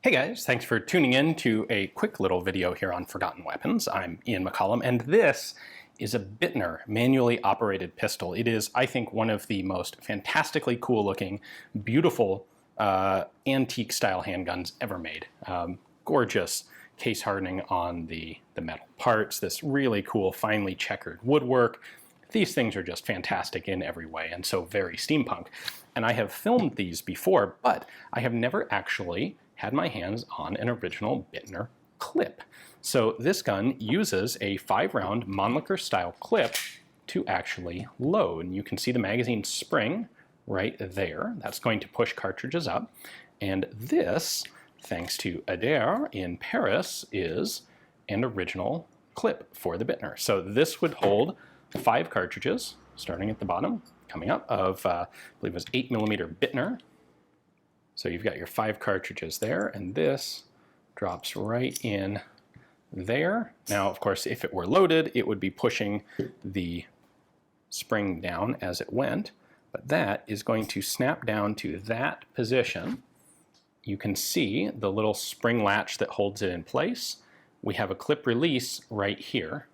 Hey guys, thanks for tuning in to a quick little video here on Forgotten Weapons. I'm Ian McCollum, and this is a Bittner manually operated pistol. It is, I think, one of the most fantastically cool looking, beautiful antique style handguns ever made. Gorgeous case hardening on the metal parts, this really cool finely checkered woodwork. These things are just fantastic in every way and so very steampunk. And I have filmed these before, but I have never actually had my hands on an original Bittner clip. So this gun uses a 5-round Mannlicher style clip to actually load. And you can see the magazine spring right there. That's going to push cartridges up. And this, thanks to Adair in Paris, is an original clip for the Bittner. So this would hold 5 cartridges, starting at the bottom, coming up, of, I believe it was 8mm Bittner. So you've got your 5 cartridges there, and this drops right in there. Now, of course, if it were loaded, it would be pushing the spring down as it went, but that is going to snap down to that position. You can see the little spring latch that holds it in place. We have a clip release right here,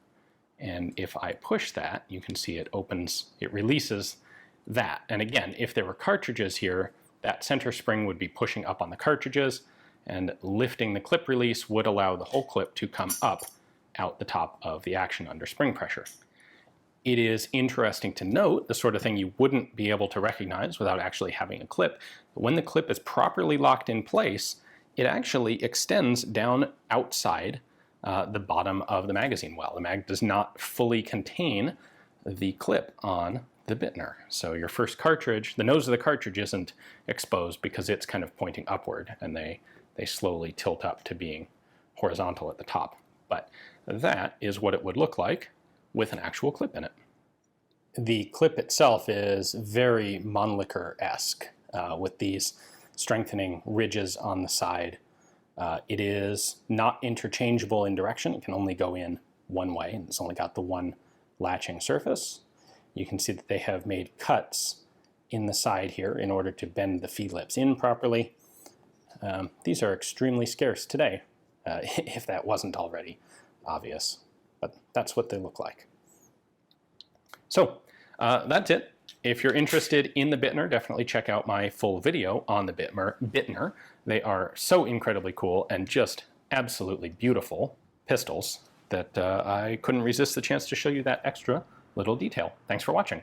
and if I push that, you can see it opens, it releases that. And again, if there were cartridges here, that center spring would be pushing up on the cartridges, and lifting the clip release would allow the whole clip to come up out the top of the action under spring pressure. It is interesting to note, the sort of thing you wouldn't be able to recognize without actually having a clip. When the clip is properly locked in place, it actually extends down outside the bottom of the magazine well. The mag does not fully contain the clip on the Bittner. So your first cartridge, the nose of the cartridge isn't exposed because it's kind of pointing upward, and they slowly tilt up to being horizontal at the top. But that is what it would look like with an actual clip in it. The clip itself is very Mannlicher-esque with these strengthening ridges on the side. It is not interchangeable in direction. It can only go in one way, and it's only got the one latching surface. You can see that they have made cuts in the side here in order to bend the feed lips in properly. These are extremely scarce today, if that wasn't already obvious, but that's what they look like. So that's it. If you're interested in the Bittner, definitely check out my full video on the Bittner. They are so incredibly cool and just absolutely beautiful pistols that I couldn't resist the chance to show you that extra little detail. Thanks for watching.